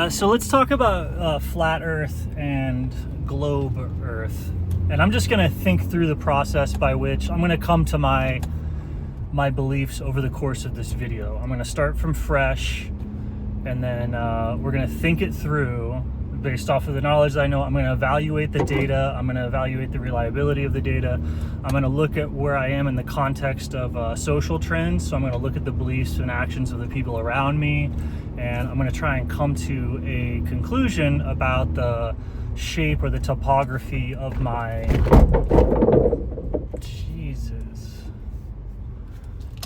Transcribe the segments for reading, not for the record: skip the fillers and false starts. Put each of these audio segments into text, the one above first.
So let's talk about flat Earth and globe Earth. And I'm just going to think through the process by which I'm going to come to my beliefs over the course of this video. I'm going to start from fresh, and then we're going to think it through based off of the knowledge that I know. I'm going to evaluate the data. I'm going to evaluate the reliability of the data. I'm going to look at where I am in the context of social trends. So I'm going to look at the beliefs and actions of the people around me, and I'm going to try and come to a conclusion about the shape or the topography of my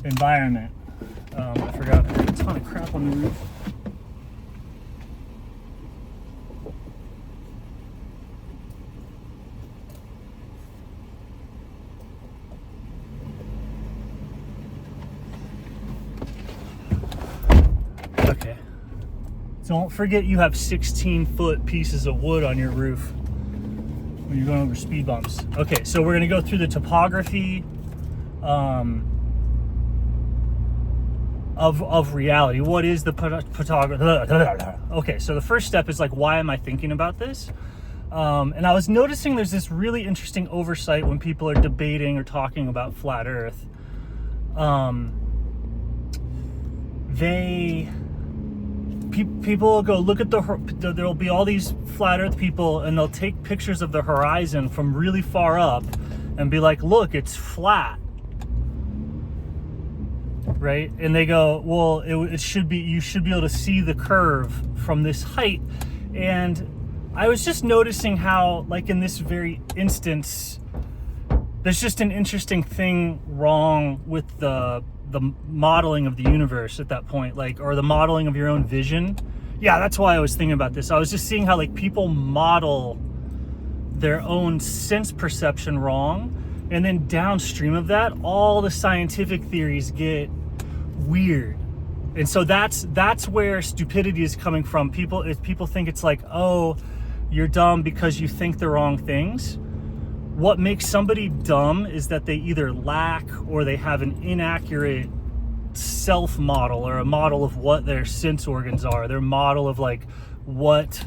environment. I forgot I had a ton of crap on the roof. Okay. Don't forget you have 16-foot pieces of wood on your roof when you're going over speed bumps. Okay, so we're going to go through the topography of reality. What is the photography? Okay, so the first step is like, why am I thinking about this? And I was noticing there's this really interesting oversight when people are debating or talking about flat Earth. People will go look at there'll be all these flat Earth people, and they'll take pictures of the horizon from really far up and be like, look, it's flat. Right? And they go, well, it should be, you should be able to see the curve from this height. And I was just noticing how, like, in this very instance, there's just an interesting thing wrong with the modeling of the universe at that point, like, or the modeling of your own vision. Yeah, that's why I was thinking about this. I was just seeing how, like, people model their own sense perception wrong, and then downstream of that, all the scientific theories get weird. And so that's where stupidity is coming from. If people think it's like, oh, you're dumb because you think the wrong things. What makes somebody dumb is that they either lack or they have an inaccurate self-model, or a model of what their sense organs are. Their model of, like, what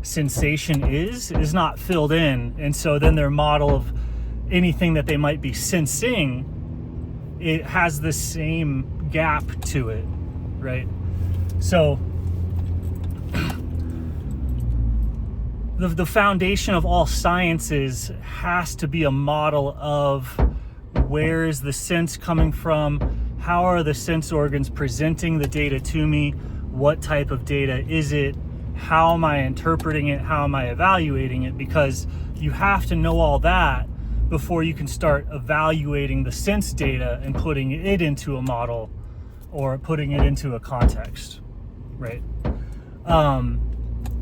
sensation is not filled in. And so then their model of anything that they might be sensing, it has the same gap to it, right? So the foundation of all sciences has to be a model of where is the sense coming from, how are the sense organs presenting the data to me, what type of data is it, how am I interpreting it, how am I evaluating it, because you have to know all that before you can start evaluating the sense data and putting it into a model or putting it into a context, right?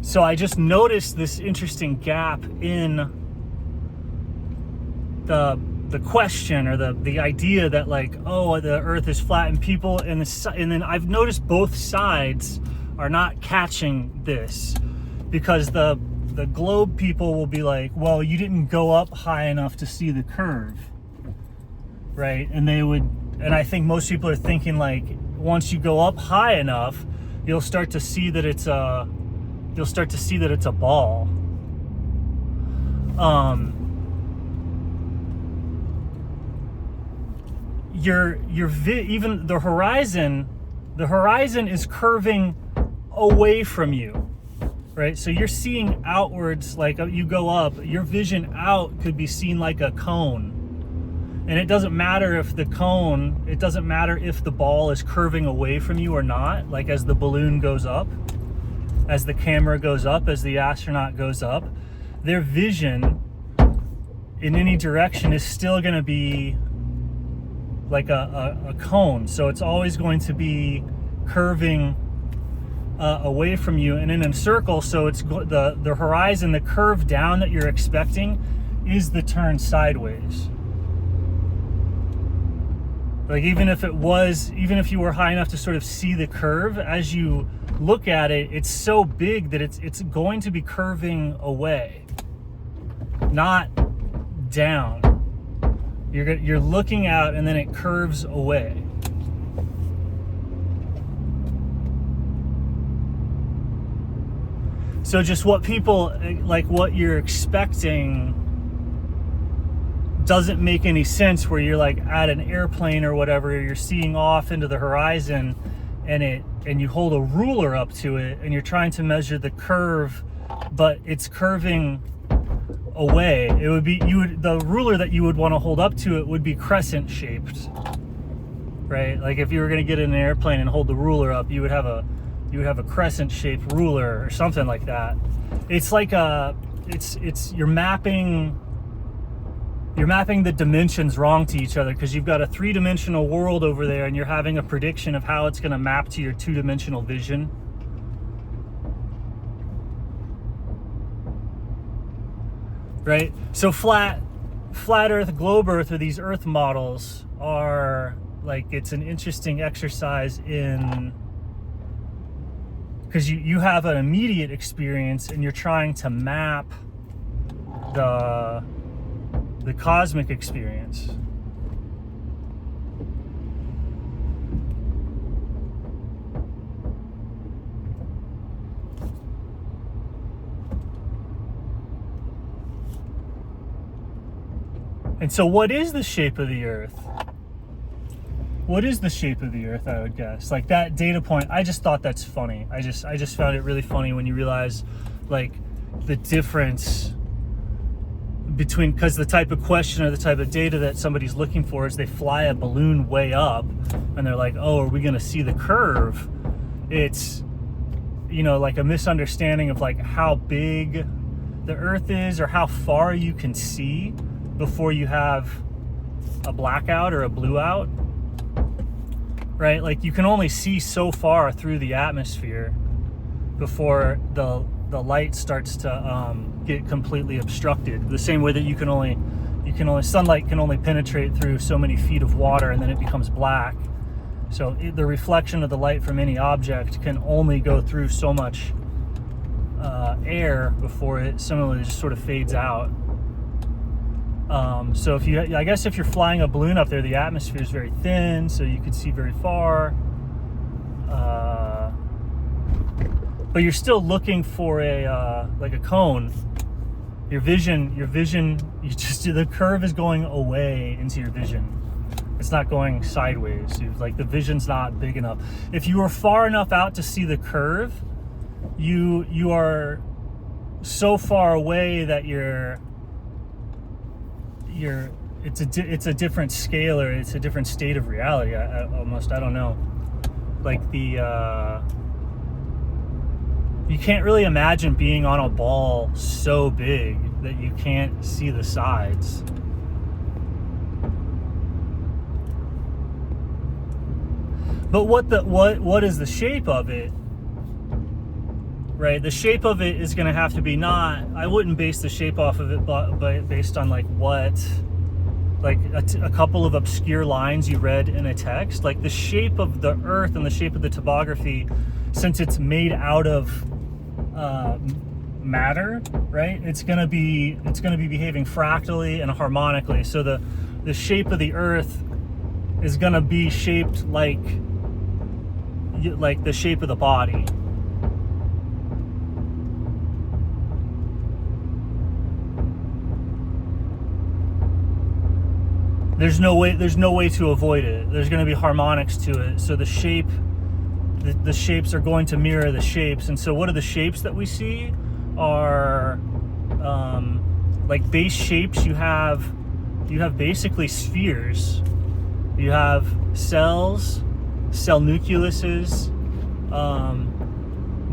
So I just noticed this interesting gap in the question, or the idea that, like, oh, the Earth is flat, and people and then I've noticed both sides are not catching this, because the globe people will be like, well, you didn't go up high enough to see the curve, right? And I think most people are thinking, like, once you go up high enough, you'll start to see that it's a ball. Even the horizon is curving away from you, right? So you're seeing outwards, like you go up, your vision out could be seen like a cone. And it doesn't matter if the ball is curving away from you or not, like as the balloon goes up, as the camera goes up, as the astronaut goes up, their vision in any direction is still going to be like a cone. So it's always going to be curving away from you and in a circle. So it's the horizon, the curve down that you're expecting is the turn sideways. Like, even if you were high enough to sort of see the curve, as you look at it, it's so big that it's going to be curving away, not down. You're looking out, and then it curves away. So just what people, like what you're expecting doesn't make any sense, where you're like at an airplane or whatever, you're seeing off into the horizon, and you hold a ruler up to it and you're trying to measure the curve, but it's curving away. It would be, the ruler that you would want to hold up to it would be crescent shaped, right? Like if you were going to get in an airplane and hold the ruler up, you would have a crescent shaped ruler or something like that. It's like you're mapping the dimensions wrong to each other, because you've got a 3-dimensional world over there and you're having a prediction of how it's going to map to your 2-dimensional vision. Right? So flat earth, globe earth, or these earth models are like, it's an interesting exercise in, because you have an immediate experience and you're trying to map the cosmic experience. And so what is the shape of the earth? What is the shape of the earth, I would guess? Like that data point, I just thought that's funny. I just found it really funny when you realize like the difference between, because the type of question or the type of data that somebody's looking for is they fly a balloon way up and they're like, oh, are we going to see the curve? It's, like a misunderstanding of like how big the earth is or how far you can see before you have a blackout or a blue out, right? Like you can only see so far through the atmosphere before the light starts to get completely obstructed. The same way that you can only sunlight can only penetrate through so many feet of water and then it becomes black. So the reflection of the light from any object can only go through so much air before it similarly just sort of fades out. So if you're flying a balloon up there, the atmosphere is very thin, so you could see very far. But you're still looking for like a cone. Your vision, the curve is going away into your vision. It's not going sideways. Like the vision's not big enough. If you are far enough out to see the curve, you are so far away that it's a different scale, or it's a different state of reality. I don't know. Like you can't really imagine being on a ball so big that you can't see the sides. But what is the shape of it? Right, the shape of it is going to have to be I wouldn't base the shape off of it, but based on like a couple of obscure lines you read in a text. Like the shape of the earth and the shape of the topography, since it's made out of matter, right? It's going to be behaving fractally and harmonically. So the shape of the earth is going to be shaped like the shape of the body. There's no way to avoid it. There's going to be harmonics to it. So the shapes are going to mirror the shapes. And so what are the shapes that we see are like base shapes. You have basically spheres. You have cells, cell nucleuses,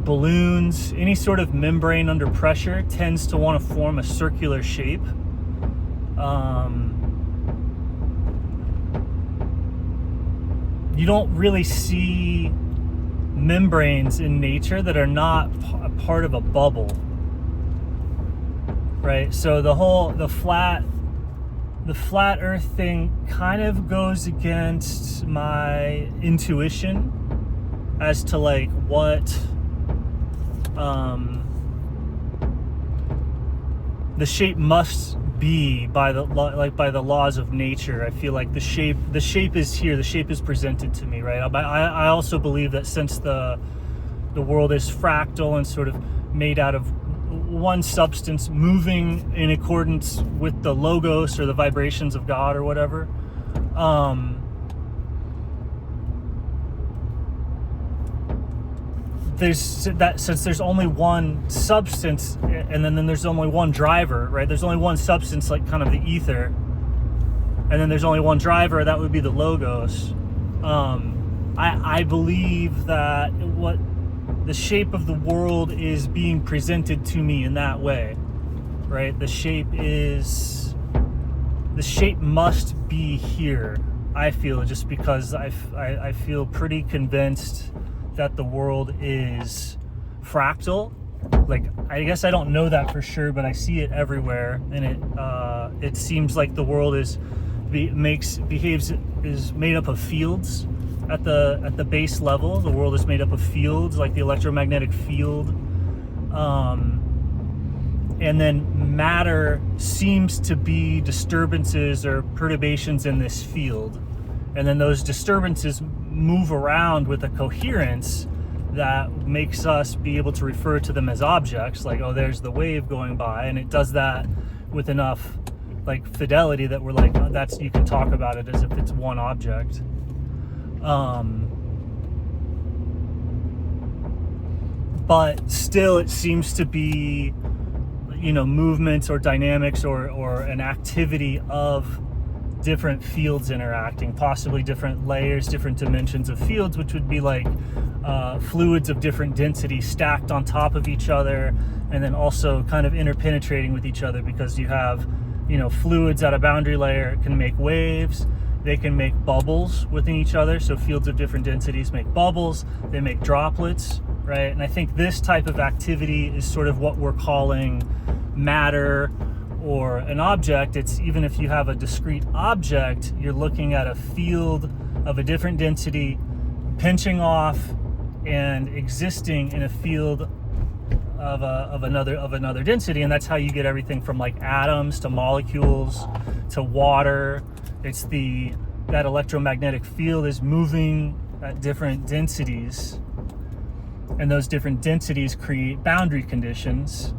balloons. Any sort of membrane under pressure tends to want to form a circular shape. You don't really see membranes in nature that are not a part of a bubble, right? So the flat earth thing kind of goes against my intuition as to like what the shape must be by the laws of nature. I feel like the shape is here, the shape is presented to me, right? I also believe that since the world is fractal and sort of made out of one substance moving in accordance with the logos or the vibrations of God or whatever. There's that, since there's only one substance, and then there's only one driver, right? There's only one substance, like kind of the ether, and then there's only one driver, that would be the logos. I believe that what the shape of the world is being presented to me in that way, right? The shape must be here, I feel, just because I feel pretty convinced that the world is fractal. Like, I guess I don't know that for sure, but I see it everywhere, and it seems like the world is made up of fields. At the base level, the world is made up of fields, like the electromagnetic field, and then matter seems to be disturbances or perturbations in this field, and then those disturbances move around with a coherence that makes us be able to refer to them as objects, like, oh, there's the wave going by, and it does that with enough like fidelity that we're like, oh, that's, you can talk about it as if it's one object. But still, it seems to be, movements or dynamics or an activity of different fields interacting, possibly different layers, different dimensions of fields, which would be like fluids of different density stacked on top of each other, and then also kind of interpenetrating with each other, because you have, fluids at a boundary layer can make waves. They can make bubbles within each other. So fields of different densities make bubbles, they make droplets, right? And I think this type of activity is sort of what we're calling matter or an object. It's, even if you have a discrete object, you're looking at a field of a different density pinching off and existing in a field of another density. And that's how you get everything from like atoms to molecules to water. It's that electromagnetic field is moving at different densities, and those different densities create boundary conditions,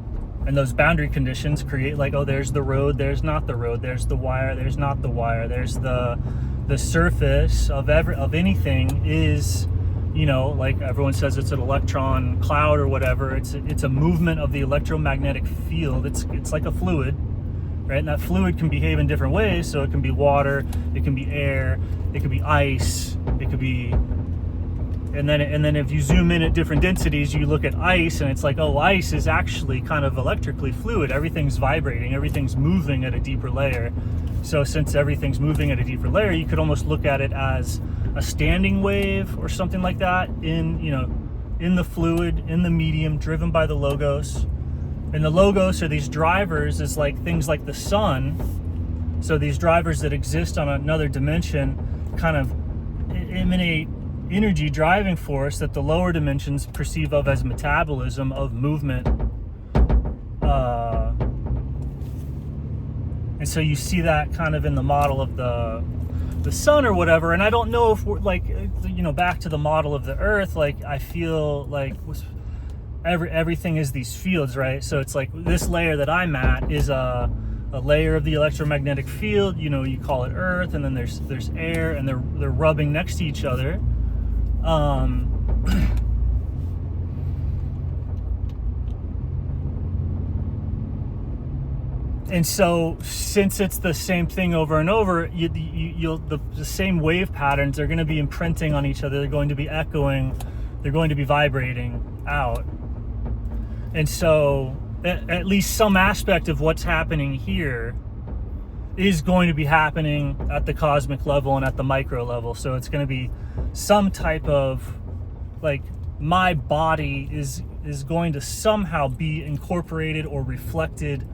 and those boundary conditions create, like, oh, there's the road, there's not the road, there's the wire, there's not the wire, there's the surface of anything is, like everyone says, it's an electron cloud or whatever. It's a movement of the electromagnetic field. It's like a fluid, right? And that fluid can behave in different ways. So it can be water, it can be air, it could be ice, it could be, and then if you zoom in at different densities, you look at ice, and it's like, oh, ice is actually kind of electrically fluid. Everything's vibrating, everyth's moving at a deeper layer. So since everything's moving at a deeper layer, you could almost look at it as a standing wave or something like that in the fluid, in the medium, driven by the logos. And the logos are these drivers, is like things like the sun. So these drivers that exist on another dimension kind of emanate energy driving force that the lower dimensions perceive of as metabolism of movement. And so you see that kind of in the model of the sun or whatever. And I don't know if we're like, back to the model of the earth, like I feel like everything is these fields, right? So it's like this layer that I'm at is a layer of the electromagnetic field, you call it earth, and then there's air, and they're rubbing next to each other. And so since it's the same thing over and over, the same wave patterns are going to be imprinting on each other. They're going to be echoing, they're going to be vibrating out. And so at least some aspect of what's happening here is going to be happening at the cosmic level and at the micro level. So it's going to be some type of, like, my body is going to somehow be incorporated or reflected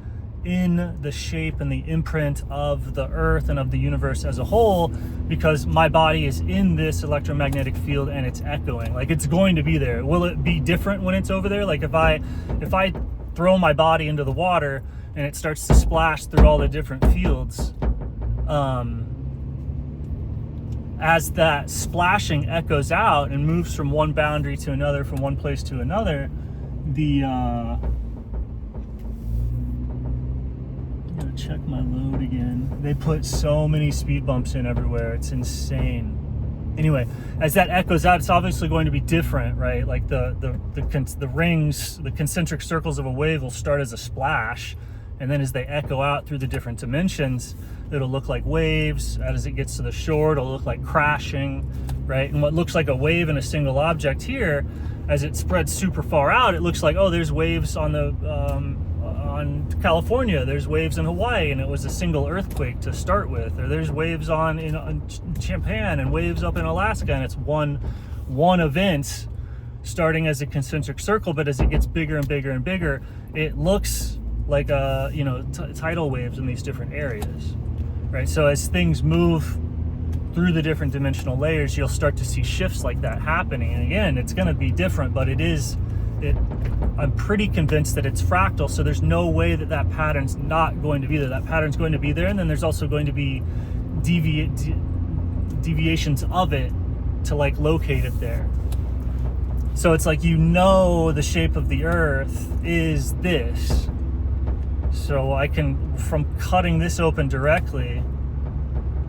in the shape and the imprint of the earth and of the universe as a whole, because my body is in this electromagnetic field and it's echoing. Like, it's going to be there. Will it be different when it's over there? Like, if I throw my body into the water and it starts to splash through all the different fields, as that splashing echoes out and moves from one boundary to another, from one place to another, gotta check my load again. They put so many speed bumps in everywhere. It's insane. Anyway, as that echoes out, it's obviously going to be different, right? Like the rings, the concentric circles of a wave will start as a splash, and then as they echo out through the different dimensions, it'll look like waves. As it gets to the shore, it'll look like crashing, right? And what looks like a wave in a single object here, as it spreads super far out, it looks like, oh, there's waves on the on California, there's waves in Hawaii, and it was a single earthquake to start with, or there's waves in Japan and waves up in Alaska, and it's one event starting as a concentric circle, but as it gets bigger and bigger and bigger, it looks like tidal waves in these different areas, right? So as things move through the different dimensional layers, you'll start to see shifts like that happening. And again, it's going to be different, but I'm pretty convinced that it's fractal, so there's no way that pattern's not going to be there. That pattern's going to be there, and then there's also going to be deviations of it to like locate it there. So it's like, the shape of the Earth is this. So I can, from cutting this open directly,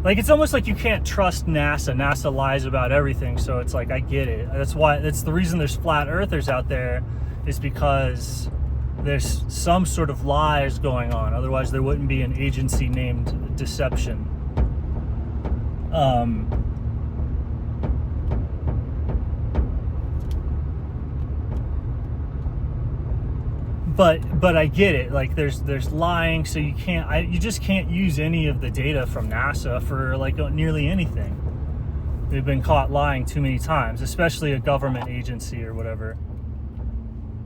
like, it's almost like you can't trust NASA. NASA lies about everything, so it's like, I get it. That's the reason there's flat earthers out there, is because there's some sort of lies going on. Otherwise, there wouldn't be an agency named Deception. But I get it. Like, there's lying, so you just can't use any of the data from NASA for like nearly anything. They've been caught lying too many times, especially a government agency or whatever.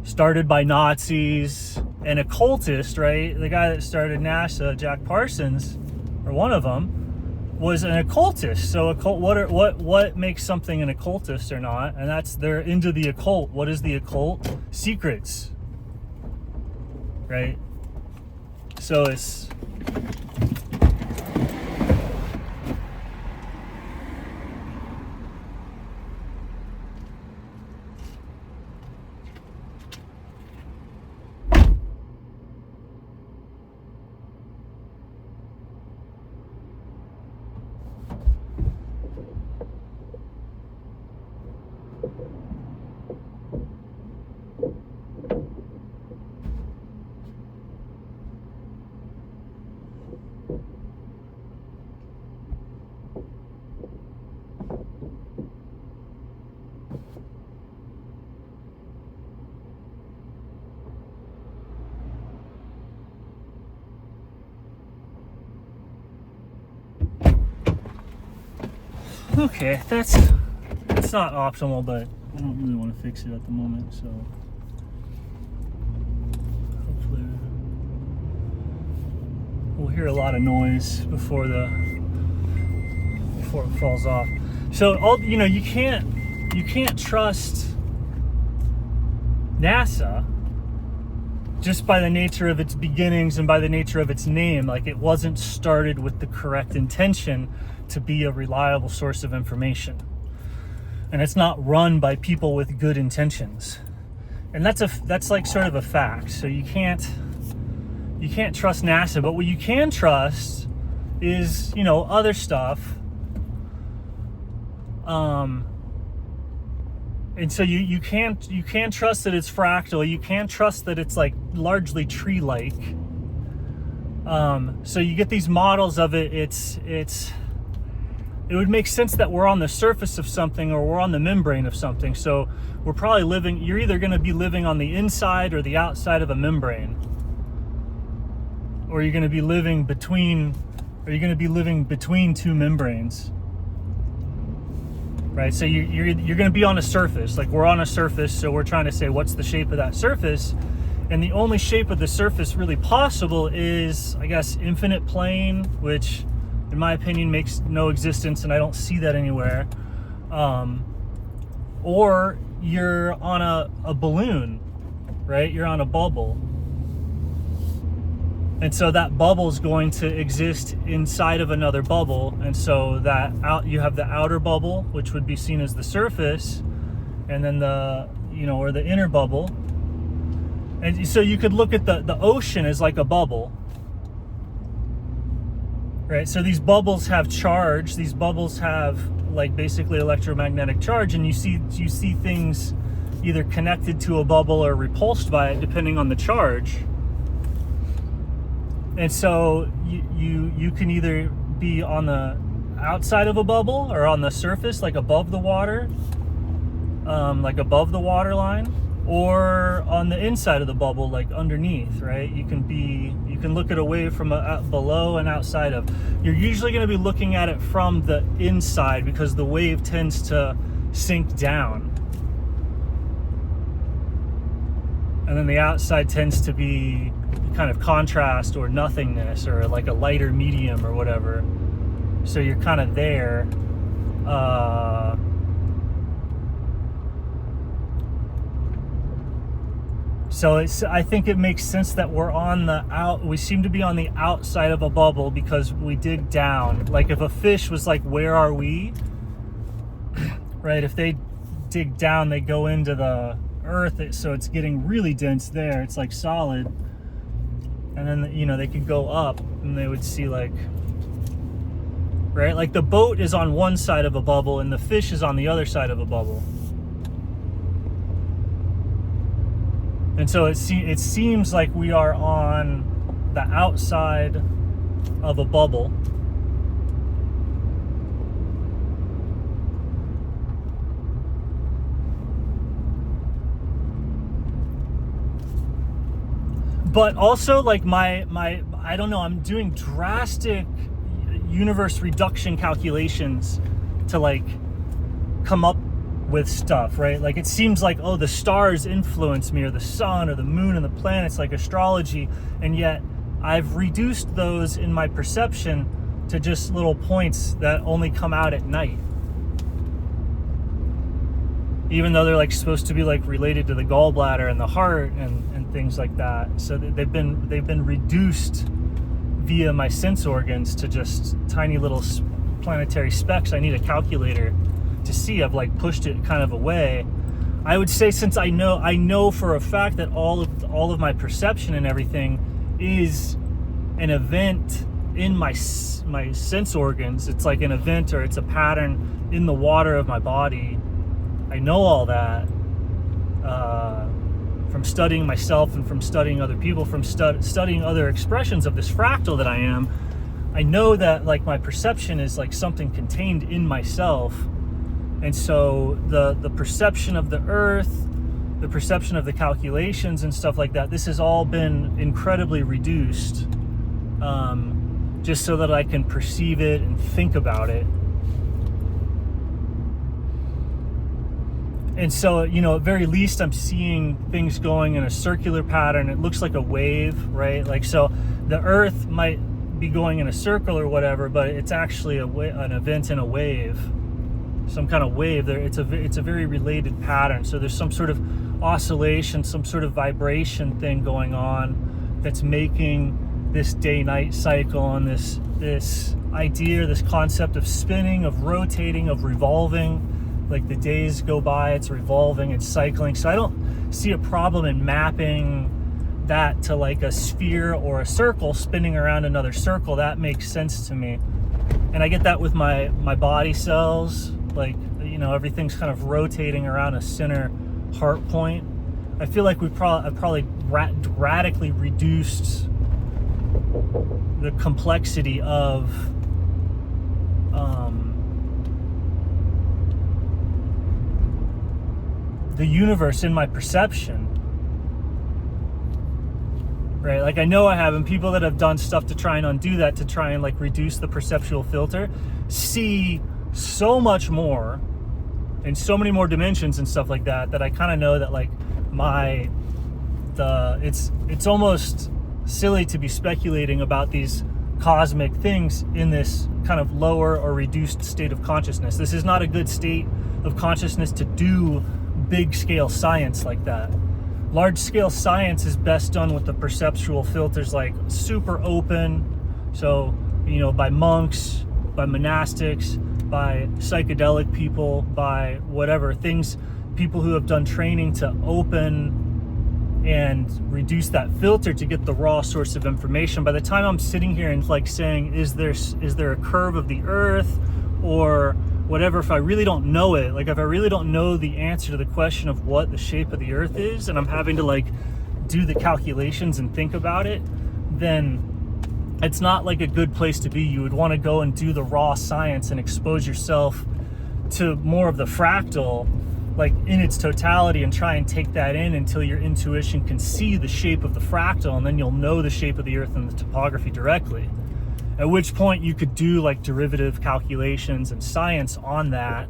Started by Nazis and occultists, right? The guy that started NASA, Jack Parsons, or one of them, was an occultist. So what makes something an occultist or not? And they're into the occult. What is the occult? Secrets. Right? So it's okay, that's not optimal, but I don't really want to fix it at the moment, so hopefully we'll hear a lot of noise before it falls off. So you can't trust NASA just by the nature of its beginnings and by the nature of its name. Like, it wasn't started with the correct intention to be a reliable source of information. And it's not run by people with good intentions. And that's like sort of a fact. So you can't trust NASA, but what you can trust is, other stuff. And so you can't trust that it's fractal. You can't trust that it's like largely tree-like. So you get these models of it. It would make sense that we're on the surface of something or we're on the membrane of something. So we're probably you're either going to be living on the inside or the outside of a membrane, or you're going to be living between two membranes. Right, so you're going to be on a surface. Like, we're on a surface, so we're trying to say what's the shape of that surface, and the only shape of the surface really possible is, I guess, infinite plane, which in my opinion makes no existence, and I don't see that anywhere. Or you're on a balloon, right? You're on a bubble. And so that bubble is going to exist inside of another bubble. And so you have the outer bubble, which would be seen as the surface, and then or the inner bubble. And so you could look at the ocean as like a bubble, right? So these bubbles have charge. These bubbles have like basically electromagnetic charge, and you see things either connected to a bubble or repulsed by it, depending on the charge. And so you can either be on the outside of a bubble or on the surface, like above the water, like above the water line, or on the inside of the bubble, like underneath, right? You can look at a wave from below and outside of. You're usually going to be looking at it from the inside because the wave tends to sink down. And then the outside tends to be kind of contrast or nothingness or like a lighter medium or whatever. So you're kind of there. So I think it makes sense that we seem to be on the outside of a bubble because we dig down. Like if a fish was like, where are we? Right? If they dig down, they go into the earth, so it's getting really dense there. It's like solid. And then, they could go up and they would see like, right? Like the boat is on one side of a bubble and the fish is on the other side of a bubble. And so it seems like we are on the outside of a bubble. But also like my I don't know, I'm doing drastic universe reduction calculations to like come up with stuff, right? Like it seems like, oh, the stars influence me, or the sun or the moon and the planets, like astrology, and yet I've reduced those in my perception to just little points that only come out at night, even though they're like supposed to be like related to the gallbladder and the heart and things like that. So they've been reduced via my sense organs to just tiny little planetary specks. I need a calculator to see. I've like pushed it kind of away. I would say, since I know for a fact that all of my perception and everything is an event in my sense organs. It's like an event, or it's a pattern in the water of my body. I know all that from studying myself and from studying other people, from studying other expressions of this fractal that I am. I know that like my perception is like something contained in myself. And so the perception of the earth, the perception of the calculations and stuff like that, this has all been incredibly reduced, just so that I can perceive it and think about it. And so, at very least, I'm seeing things going in a circular pattern. It looks like a wave, right? Like, so the earth might be going in a circle or whatever, but it's actually an event in a wave, some kind of wave there. It's a very related pattern. So there's some sort of oscillation, some sort of vibration thing going on that's making this day-night cycle and this idea, this concept of spinning, of rotating, of revolving. Like the days go by, it's revolving, it's cycling. So I don't see a problem in mapping that to like a sphere or a circle spinning around another circle. That makes sense to me. And I get that with my body cells. Like, everything's kind of rotating around a center heart point. I feel like I've probably radically reduced the complexity of the universe in my perception, right? Like I know I have, and people that have done stuff to try and undo that, to try and like reduce the perceptual filter, see so much more and so many more dimensions and stuff like that, that I kind of know that like it's almost silly to be speculating about these cosmic things in this kind of lower or reduced state of consciousness. This is not a good state of consciousness to do big scale science like that. Large scale science is best done with the perceptual filters, like super open. So, by monks, by monastics, by psychedelic people, by whatever things, people who have done training to open and reduce that filter to get the raw source of information. By the time I'm sitting here and like saying, is there a curve of the earth or whatever, if I really don't know it, like if I really don't know the answer to the question of what the shape of the earth is, and I'm having to like do the calculations and think about it, then it's not like a good place to be. You would want to go and do the raw science and expose yourself to more of the fractal, like in its totality, and try and take that in until your intuition can see the shape of the fractal, and then you'll know the shape of the earth and the topography directly. At which point you could do like derivative calculations and science on that.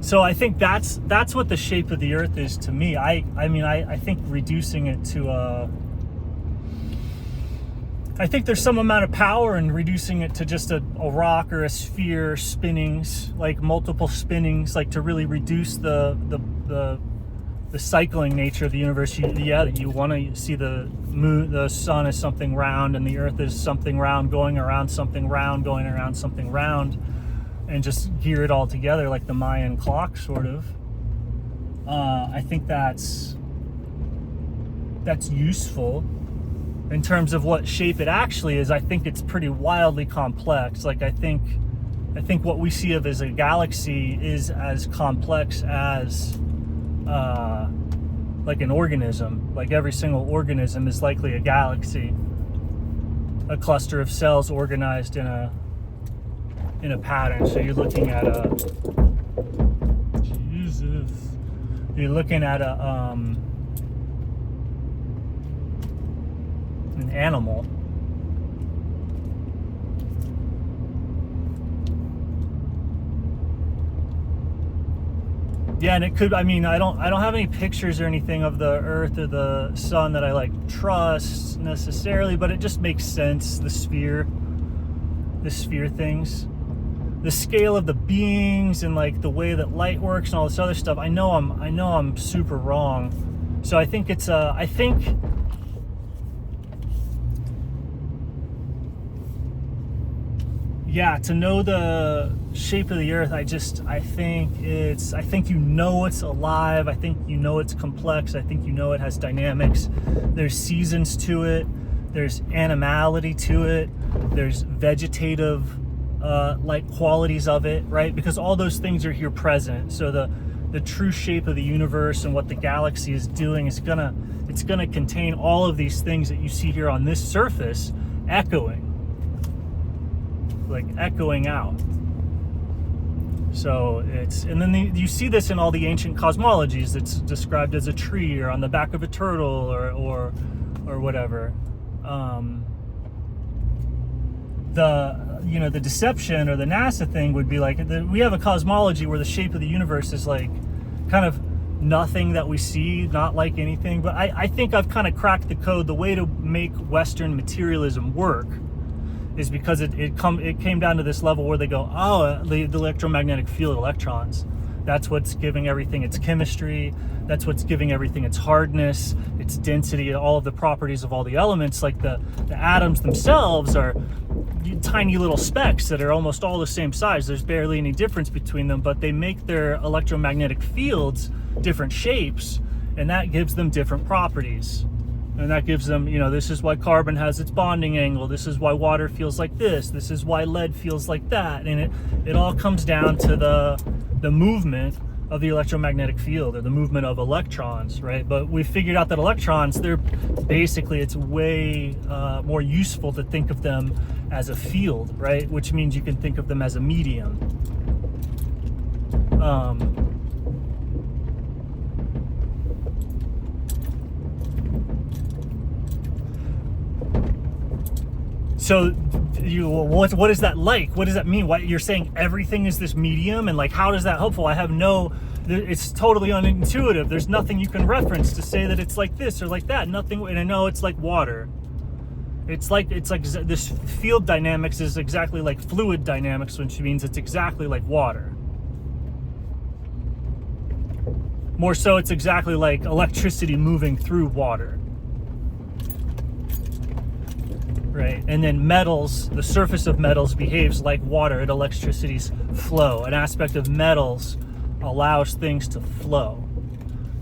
So I think that's what the shape of the earth is to me. I mean, I think reducing it to I think there's some amount of power in reducing it to just a rock or a sphere spinnings, like multiple spinnings, like to really reduce the cycling nature of the universe. You want to see the moon, the sun as something round, and the earth is something round going around something round, going around something round, and just gear it all together like the Mayan clock, sort of. I think that's useful. In terms of what shape it actually is, I think it's pretty wildly complex. Like I think what we see of as a galaxy is as complex as like an organism. Like every single organism is likely a galaxy, a cluster of cells organized in a pattern. So you're looking at an animal. Yeah, and it could, I mean, I don't have any pictures or anything of the earth or the sun that I like trust necessarily, but it just makes sense. The sphere things, the scale of the beings, and like the way that light works and all this other stuff. I know I'm super wrong. So I think it's yeah, to know the shape of the earth, I think you know it's alive. I think you know it's complex. I think you know it has dynamics. There's seasons to it. There's animality to it. There's vegetative like qualities of it, right? Because all those things are here present. So the true shape of the universe and what the galaxy is doing is gonna contain all of these things that you see here on this surface, echoing out. So and then you see this in all the ancient cosmologies. It's described as a tree or on the back of a turtle or whatever. The deception or the NASA thing would be like, we have a cosmology where the shape of the universe is like kind of nothing that we see, not like anything. But I think I've kind of cracked the code. The way to make Western materialism work is because it came down to this level where they go, the electromagnetic field, electrons, that's what's giving everything its chemistry, that's what's giving everything its hardness, its density, all of the properties of all the elements. Like the atoms themselves are tiny little specks that are almost all the same size. There's barely any difference between them, but they make their electromagnetic fields different shapes, and that gives them different properties. And that gives them, this is why carbon has its bonding angle. This is why water feels like this. This is why lead feels like that. And it all comes down to the movement of the electromagnetic field, or the movement of electrons, right? But we figured out that electrons, it's way more useful to think of them as a field, right? Which means you can think of them as a medium. So what is that like? What does that mean? Why you're saying everything is this medium, and like how does that helpful? It's totally unintuitive. There's nothing you can reference to say that it's like this or like that. Nothing. And I know it's like water. It's like this field dynamics is exactly like fluid dynamics, which means it's exactly like water. More so, it's exactly like electricity moving through water. right? And then metals, the surface of metals behaves like water at electricity's flow. An aspect of metals allows things to flow.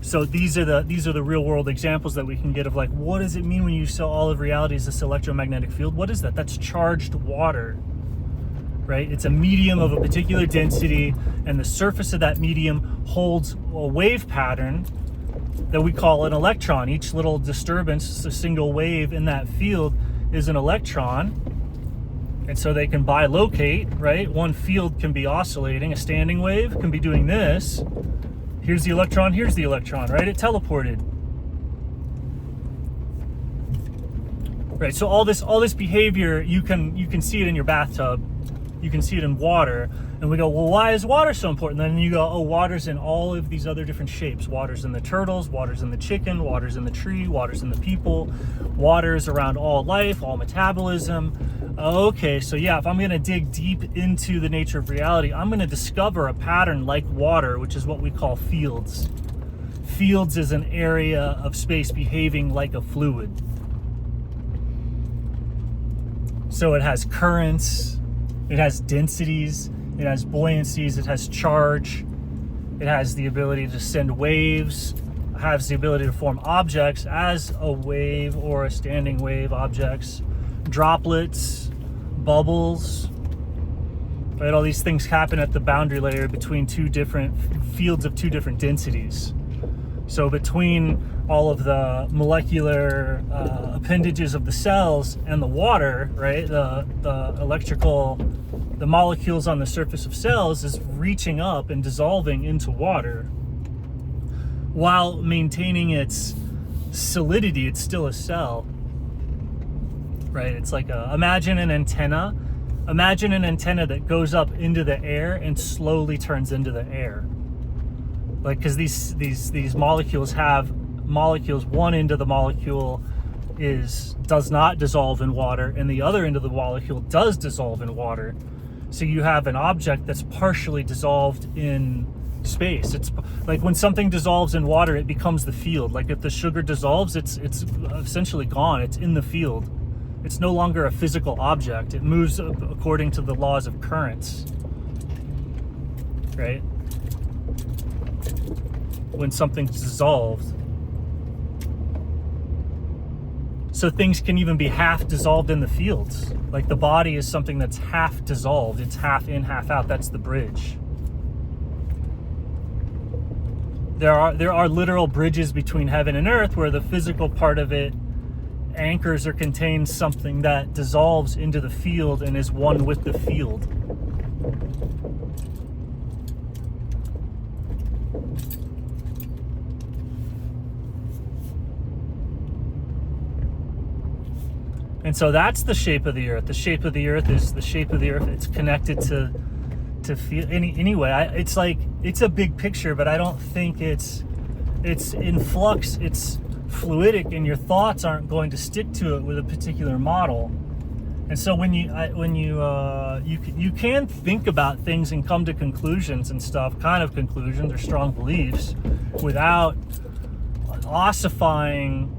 So these are the real world examples that we can get of like, what does it mean when you say all of reality is this electromagnetic field? What is that? That's charged water, right? It's a medium of a particular density, and the surface of that medium holds a wave pattern that we call an electron. Each little disturbance, a single wave in that field, is an electron. And so they can bilocate, right? One field can be oscillating. A standing wave can be doing this. Here's the electron, right? It teleported. Right, so all this behavior, you can see it in your bathtub. You can see it in water. And we go, well, why is water so important? Then you go, oh, water's in all of these other different shapes. Water's in the turtles, water's in the chicken, water's in the tree, water's in the people. Water's around all life, all metabolism. Okay, so yeah, if I'm gonna dig deep into the nature of reality, I'm gonna discover a pattern like water, which is what we call fields. Fields is an area of space behaving like a fluid. So it has currents, it has densities, it has buoyancies, it has charge, it has the ability to send waves, has the ability to form objects as a wave or a standing wave objects, droplets, bubbles, right? All these things happen at the boundary layer between two different fields of two different densities. So between all of the molecular appendages of the cells and the water, right? The molecules on the surface of cells is reaching up and dissolving into water while maintaining its solidity. It's still a cell, right? It's like imagine an antenna. Imagine an antenna that goes up into the air and slowly turns into the air. Like, because these molecules have molecules. One end of the molecule does not dissolve in water, and the other end of the molecule does dissolve in water. So you have an object that's partially dissolved in space. It's like when something dissolves in water, it becomes the field. Like if the sugar dissolves, it's essentially gone. It's in the field. It's no longer a physical object. It moves according to the laws of currents, right? When something's dissolved. So things can even be half dissolved in the fields. Like the body is something that's half dissolved. It's half in, half out. That's the bridge. There are literal bridges between heaven and earth where the physical part of it anchors or contains something that dissolves into the field and is one with the field. And so that's the shape of the earth. The shape of the earth is the shape of the earth. It's connected to feel anyway. It's like, it's a big picture, but I don't think it's in flux. It's fluidic, and your thoughts aren't going to stick to it with a particular model. And so when you can think about things and come to conclusions and stuff, kind of conclusions or strong beliefs, without ossifying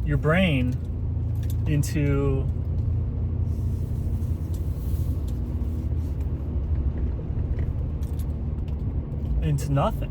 your brain into nothing.